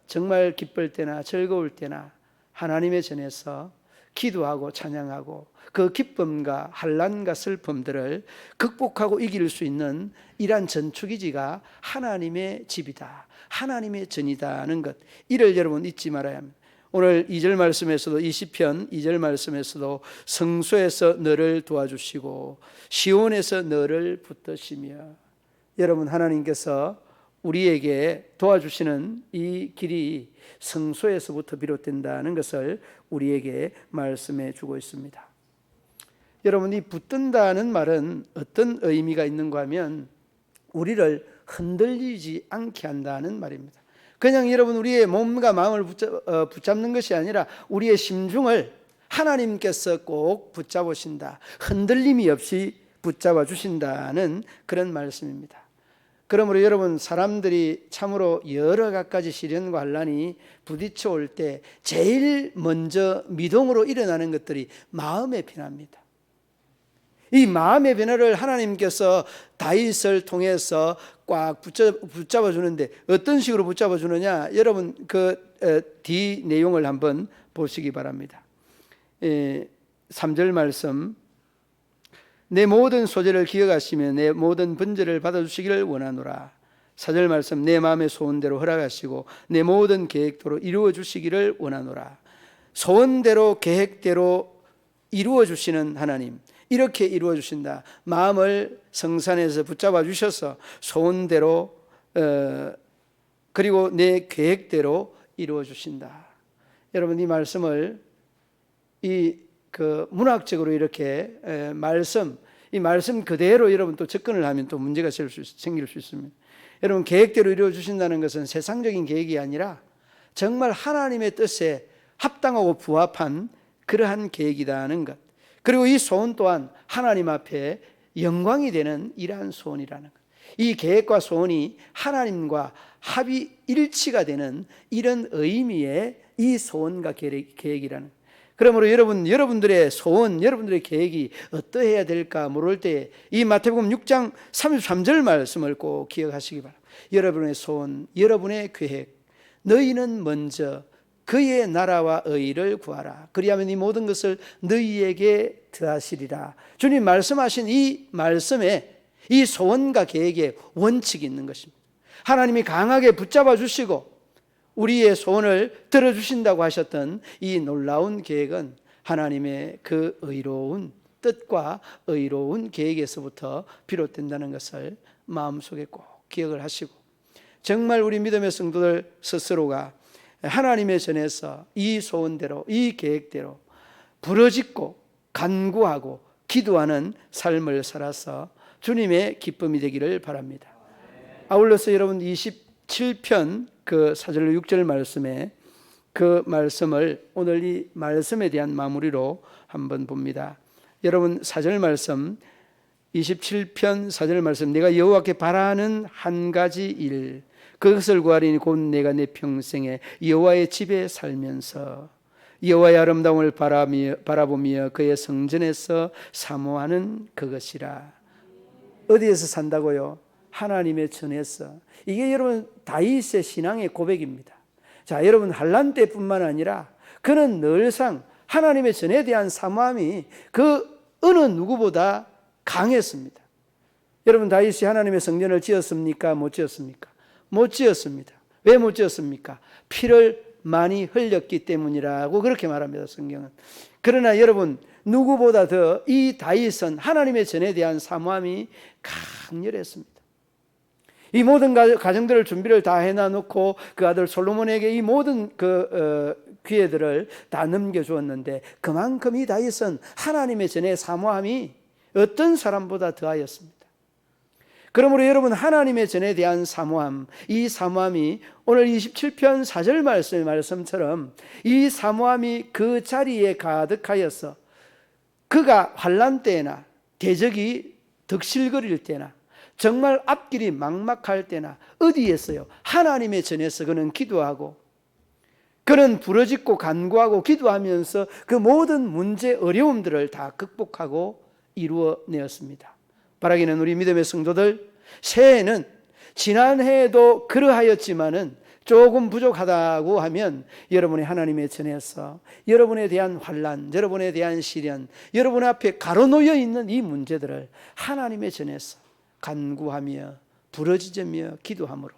정말 기쁠 때나 즐거울 때나 하나님의 전에서 기도하고 찬양하고 그 기쁨과 환난과 슬픔들을 극복하고 이길 수 있는 이러한 전축기지가 하나님의 집이다, 하나님의 전이다는 것, 이를 여러분 잊지 말아야 합니다. 오늘 2절 말씀에서도 20편 2절 말씀에서도 성소에서 너를 도와주시고 시온에서 너를 붙드시며. 여러분 하나님께서 우리에게 도와주시는 이 길이 성소에서부터 비롯된다는 것을 우리에게 말씀해 주고 있습니다. 여러분 이 붙든다는 말은 어떤 의미가 있는가 하면 우리를 흔들리지 않게 한다는 말입니다. 그냥 여러분 우리의 몸과 마음을 붙잡는 것이 아니라 우리의 심중을 하나님께서 꼭 붙잡으신다, 흔들림이 없이 붙잡아 주신다는 그런 말씀입니다. 그러므로 여러분 사람들이 참으로 여러 가지 시련과 환난이 부딪혀 올 때 제일 먼저 미동으로 일어나는 것들이 마음의 변화입니다. 이 마음의 변화를 하나님께서 다윗을 통해서 꽉 붙잡아 주는데 어떤 식으로 붙잡아 주느냐, 여러분 그 뒤 내용을 한번 보시기 바랍니다. 3절 말씀, 내 모든 소재를 기억하시며 내 모든 번제를 받아주시기를 원하노라. 4절 말씀, 내 마음의 소원대로 허락하시고 내 모든 계획대로 이루어 주시기를 원하노라. 소원대로 계획대로 이루어 주시는 하나님, 이렇게 이루어 주신다. 마음을 성산에서 붙잡아 주셔서 소원대로 그리고 내 계획대로 이루어 주신다. 여러분 이 말씀을 문학적으로 이렇게 이 말씀 그대로 여러분 또 접근을 하면 또 문제가 생길 수 있습니다. 여러분 계획대로 이루어 주신다는 것은 세상적인 계획이 아니라 정말 하나님의 뜻에 합당하고 부합한 그러한 계획이라는 것. 그리고 이 소원 또한 하나님 앞에 영광이 되는 이러한 소원이라는 것. 이 계획과 소원이 하나님과 합이 일치가 되는 이런 의미의 이 소원과 계획이라는 것. 그러므로 여러분들의 소원, 여러분들의 계획이 어떠해야 될까 모를 때 이 마태복음 6장 33절 말씀을 꼭 기억하시기 바랍니다. 여러분의 소원, 여러분의 계획, 너희는 먼저 그의 나라와 의를 구하라. 그리하면 이 모든 것을 너희에게 더하시리라. 주님 말씀하신 이 말씀에 이 소원과 계획에 원칙이 있는 것입니다. 하나님이 강하게 붙잡아 주시고 우리의 소원을 들어주신다고 하셨던 이 놀라운 계획은 하나님의 그 의로운 뜻과 의로운 계획에서부터 비롯된다는 것을 마음속에 꼭 기억을 하시고, 정말 우리 믿음의 성도들 스스로가 하나님의 전에서 이 소원대로 이 계획대로 부르짖고 간구하고 기도하는 삶을 살아서 주님의 기쁨이 되기를 바랍니다. 아울러서 여러분 27편 그 4절로 6절 말씀에 그 말씀을 오늘 이 말씀에 대한 마무리로 한번 봅니다. 여러분 4절 말씀 27편 4절 말씀 내가 여호와께 바라는 한 가지 일 그것을 구하리니 곧 내가 내 평생에 여호와의 집에 살면서 여호와의 아름다움을 바라보며 그의 성전에서 사모하는 그것이라. 어디에서 산다고요? 하나님의 전에서. 이게 여러분 다윗의 신앙의 고백입니다. 자, 여러분 환난 때뿐만 아니라 그는 늘상 하나님의 전에 대한 사모함이 그 어느 누구보다 강했습니다. 여러분 다윗이 하나님의 성전을 지었습니까? 못 지었습니까? 못 지었습니다. 왜 못 지었습니까? 피를 많이 흘렸기 때문이라고 그렇게 말합니다. 성경은. 그러나 여러분 누구보다 더 이 다윗은 하나님의 전에 대한 사모함이 강렬했습니다. 이 모든 가정들을 준비를 다 해놔놓고 그 아들 솔로몬에게 이 모든 기회들을 다 넘겨주었는데 그만큼 이 다윗은 하나님의 전에 사모함이 어떤 사람보다 더하였습니다. 그러므로 여러분 하나님의 전에 대한 사모함, 이 사모함이 오늘 27편 4절 말씀처럼 이 사모함이 그 자리에 가득하여서 그가 환난 때나 대적이 득실거릴 때나 정말 앞길이 막막할 때나 어디에서요? 하나님의 전에서 그는 기도하고 그는 부르짖고 간구하고 기도하면서 그 모든 문제 어려움들을 다 극복하고 이루어내었습니다. 바라기는 우리 믿음의 성도들 새해에는 지난해에도 그러하였지만은 조금 부족하다고 하면 여러분의 하나님의 전에서 여러분에 대한 환난, 여러분에 대한 시련, 여러분 앞에 가로놓여 있는 이 문제들을 하나님의 전에서 간구하며 부르짖으며 기도함으로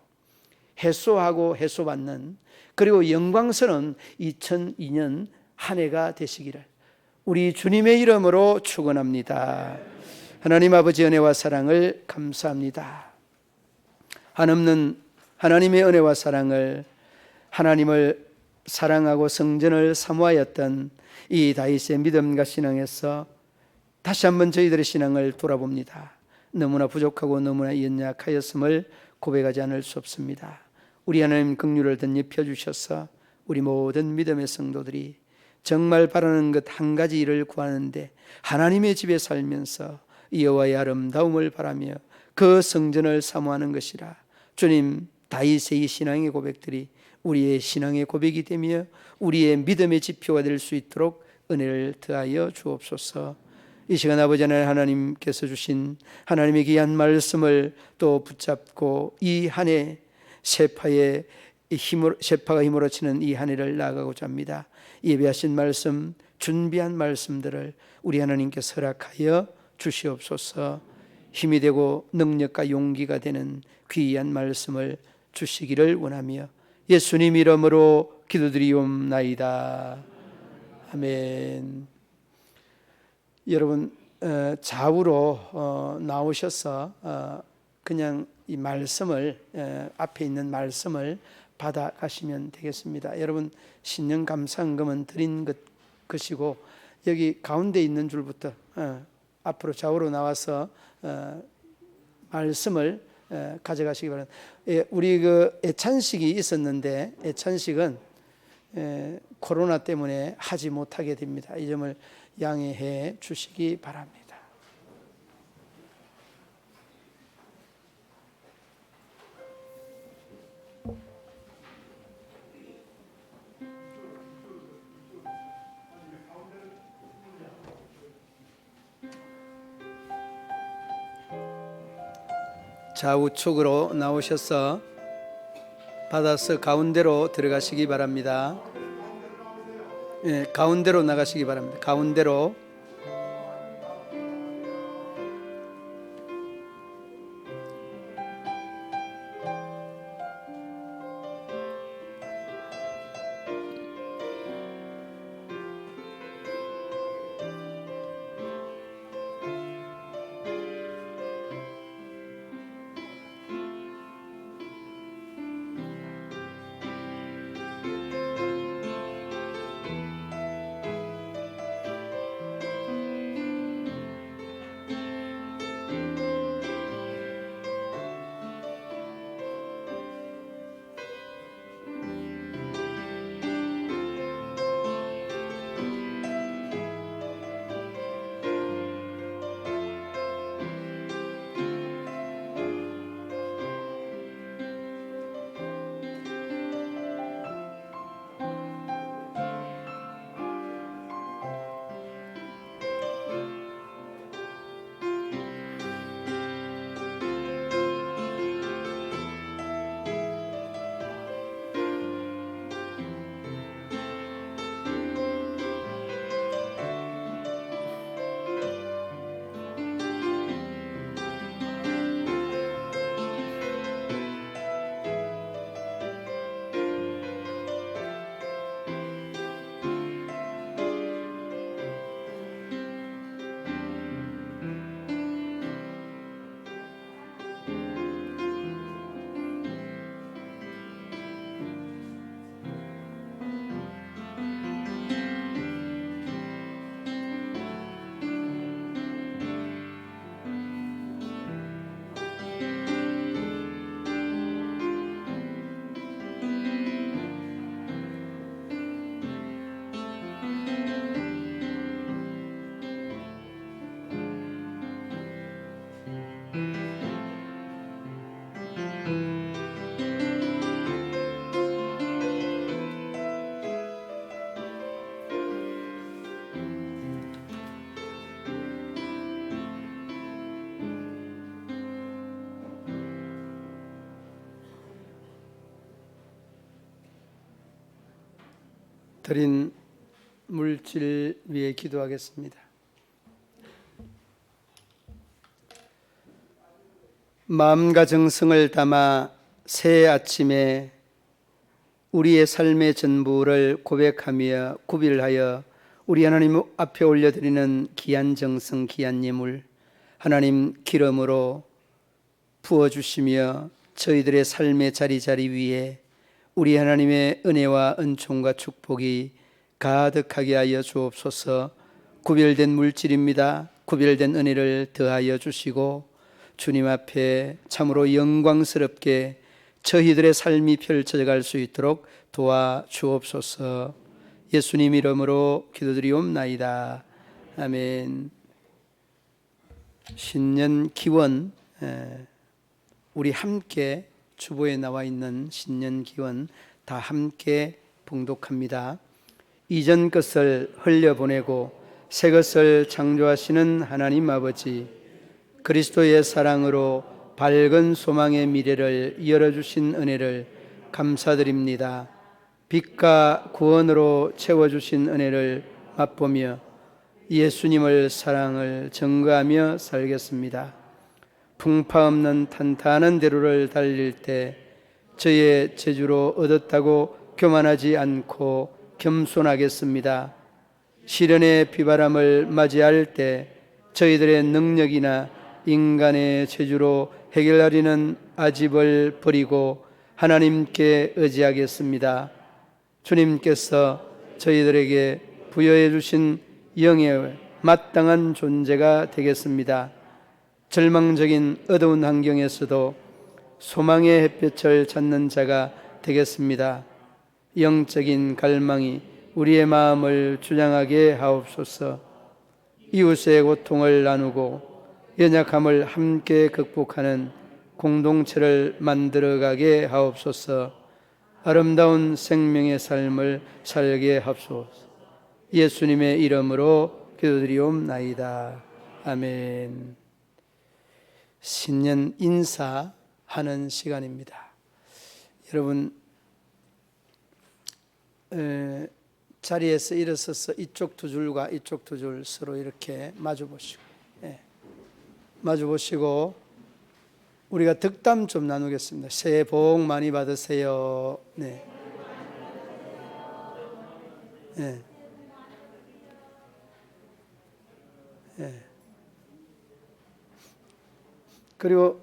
해소하고 해소받는 그리고 영광스러운 2002년 한 해가 되시기를 우리 주님의 이름으로 축원합니다. 하나님 아버지 은혜와 사랑을 감사합니다. 한없는 하나님의 은혜와 사랑을 하나님을 사랑하고 성전을 사모하였던 이 다윗의 믿음과 신앙에서 다시 한번 저희들의 신앙을 돌아봅니다. 너무나 부족하고 너무나 연약하였음을 고백하지 않을 수 없습니다. 우리 하나님 긍휼을 덧입혀 주셔서 우리 모든 믿음의 성도들이 정말 바라는 것 한 가지 일을 구하는데 하나님의 집에 살면서 여호와의 아름다움을 바라며 그 성전을 사모하는 것이라. 주님, 다윗의 이 신앙의 고백들이 우리의 신앙의 고백이 되며 우리의 믿음의 지표가 될 수 있도록 은혜를 더하여 주옵소서. 이 시간 아버지 하나님께서 주신 하나님의 귀한 말씀을 또 붙잡고 이 한 해 세파가 힘으로 치는 이 한 해를 나아가고자 합니다. 예배하신 말씀, 준비한 말씀들을 우리 하나님께서 허락하여 주시옵소서. 힘이 되고 능력과 용기가 되는 귀한 말씀을 주시기를 원하며 예수님 이름으로 기도드리옵나이다. 아멘. 여러분 좌우로 나오셔서 그냥 이 말씀을 앞에 있는 말씀을 받아 가시면 되겠습니다. 여러분 신년 감사헌금은 드린 것이고 여기 가운데 있는 줄부터 앞으로 좌우로 나와서 말씀을 가져가시기 바랍니다. 우리 그 애찬식이 있었는데 애찬식은 코로나 때문에 하지 못하게 됩니다. 이 점을 양해해 주시기 바랍니다. 좌우측으로 나오셔서 받아서 가운데로 들어가시기 바랍니다. 가운데로 나가시기 바랍니다. 가운데로. 드린 물질 위해 기도하겠습니다. 마음과 정성을 담아 새 아침에 우리의 삶의 전부를 고백하며 구별하여 우리 하나님 앞에 올려드리는 귀한 정성, 귀한 예물 하나님 기름으로 부어주시며 저희들의 삶의 자리자리 위에 우리 하나님의 은혜와 은총과 축복이 가득하게 하여 주옵소서. 구별된 물질입니다. 구별된 은혜를 더하여 주시고 주님 앞에 참으로 영광스럽게 저희들의 삶이 펼쳐져 갈 수 있도록 도와주옵소서. 예수님 이름으로 기도드리옵나이다. 아멘. 신년 기원, 우리 함께 주보에 나와 있는 신년 기원 다 함께 봉독합니다. 이전 것을 흘려보내고 새 것을 창조하시는 하나님 아버지, 그리스도의 사랑으로 밝은 소망의 미래를 열어주신 은혜를 감사드립니다. 빛과 구원으로 채워주신 은혜를 맛보며 예수님을 사랑을 증거하며 살겠습니다. 풍파 없는 탄탄한 대로를 달릴 때 저의 재주로 얻었다고 교만하지 않고 겸손하겠습니다. 시련의 비바람을 맞이할 때 저희들의 능력이나 인간의 재주로 해결하려는 아집을 버리고 하나님께 의지하겠습니다. 주님께서 저희들에게 부여해 주신 영의 마땅한 존재가 되겠습니다. 절망적인 어두운 환경에서도 소망의 햇볕을 찾는 자가 되겠습니다. 영적인 갈망이 우리의 마음을 주장하게 하옵소서. 이웃의 고통을 나누고 연약함을 함께 극복하는 공동체를 만들어가게 하옵소서. 아름다운 생명의 삶을 살게 하옵소서. 예수님의 이름으로 기도드리옵나이다. 아멘. 신년 인사하는 시간입니다. 여러분, 자리에서 일어서서 이쪽 두 줄과 이쪽 두 줄 서로 이렇게 마주보시고, 마주보시고 우리가 덕담 좀 나누겠습니다. 새해 복 많이 받으세요. 네. 네. 네. 그리고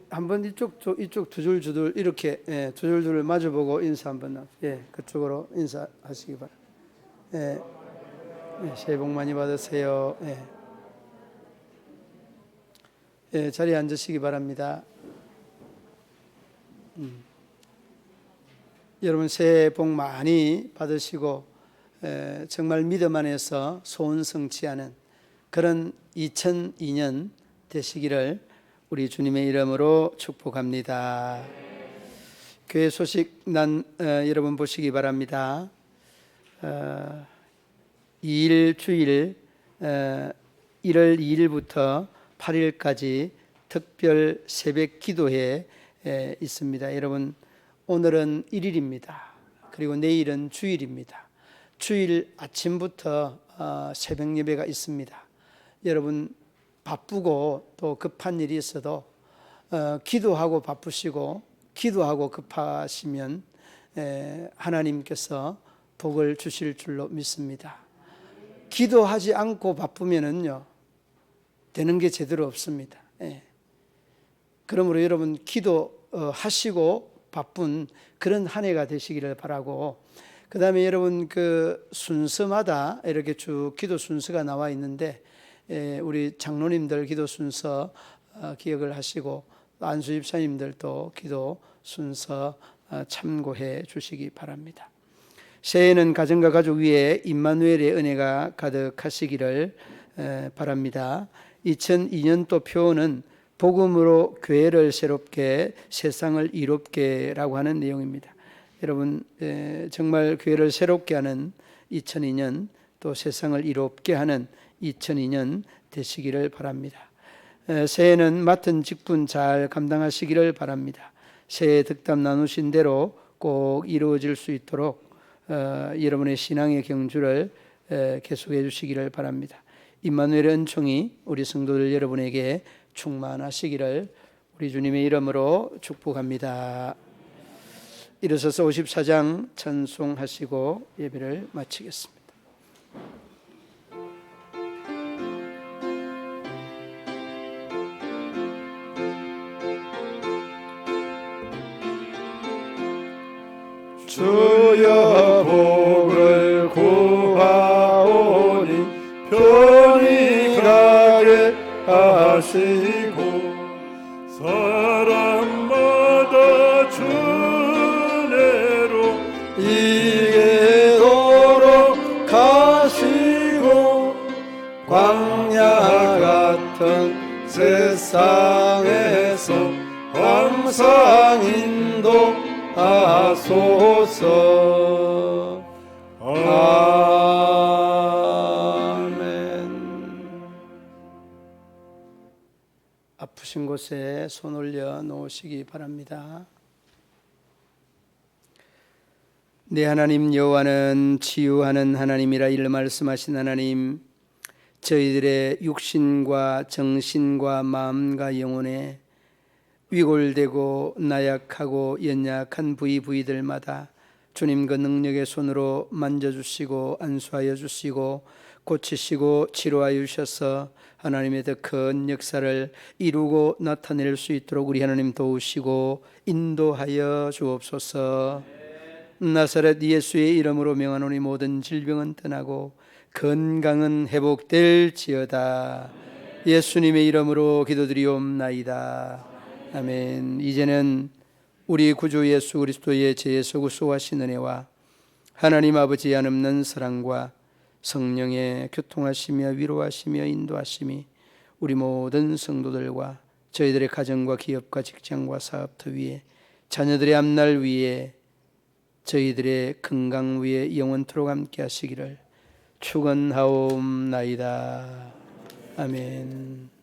한번 이쪽 두 줄 이렇게 두 줄을 마주보고 인사 한번 그쪽으로 인사하시기 바랍니다. 새해 복 많이 받으세요. 자리에 앉으시기 바랍니다. 여러분 새해 복 많이 받으시고 정말 믿음 안에서 소원 성취하는 그런 2002년 되시기를 우리 주님의 이름으로 축복합니다. 교회 소식 여러분 보시기 바랍니다. 2일 주일 1월 2일부터 8일까지 특별 새벽 기도회 있습니다. 여러분 오늘은 1일입니다. 그리고 내일은 주일입니다. 주일 아침부터 새벽 예배가 있습니다. 여러분 바쁘고 또 급한 일이 있어도 기도하고 바쁘시고 기도하고 급하시면 하나님께서 복을 주실 줄로 믿습니다. 기도하지 않고 바쁘면은요 되는 게 제대로 없습니다. 그러므로 여러분 기도하시고 바쁜 그런 한 해가 되시기를 바라고, 그 다음에 여러분 그 순서마다 이렇게 쭉 기도 순서가 나와 있는데 우리 장로님들 기도 순서 기억을 하시고 안수 집사님들도 기도 순서 참고해 주시기 바랍니다. 새해에는 가정과 가족 위에 임마누엘의 은혜가 가득하시기를 바랍니다. 2002년도 표어는 복음으로 교회를 새롭게 세상을 이롭게라고 하는 내용입니다. 여러분 정말 교회를 새롭게 하는 2002년, 또 세상을 이롭게 하는 2002년 되시기를 바랍니다. 새해는 맡은 직분 잘 감당하시기를 바랍니다. 새해 덕담 나누신 대로 꼭 이루어질 수 있도록 여러분의 신앙의 경주를 계속해 주시기를 바랍니다. 임마누엘의 은총이 우리 성도들 여러분에게 충만하시기를 우리 주님의 이름으로 축복합니다. 일어서서 54장 찬송하시고 예배를 마치겠습니다. 주여 복을 구하오니 편히 가게 하시고 사람마다 주내로 이게도록 가시고 광야 같은 세상에서 항상 인도하소서. 아멘. 아프신 곳에 손 올려 놓으시기 바랍니다. 내 하나님 여호와는 치유하는 하나님이라 이를 말씀하신 하나님, 저희들의 육신과 정신과 마음과 영혼에 위골되고 나약하고 연약한 부위들마다 주님 그 능력의 손으로 만져주시고 안수하여 주시고 고치시고 치료하여 주셔서 하나님의 더 큰 역사를 이루고 나타낼 수 있도록 우리 하나님 도우시고 인도하여 주옵소서. 나사렛 예수의 이름으로 명하노니 모든 질병은 떠나고 건강은 회복될지어다. 예수님의 이름으로 기도드리옵나이다. 아멘. 이제는 우리 구주 예수 그리스도의 죄에서 구속하신 은혜와 하나님 아버지의 한없는 사랑과 성령의 교통하시며 위로하시며 인도하심이 우리 모든 성도들과 저희들의 가정과 기업과 직장과 사업터 위에 자녀들의 앞날 위에 저희들의 건강 위에 영원토록 함께 하시기를 축원하옵나이다. 아멘.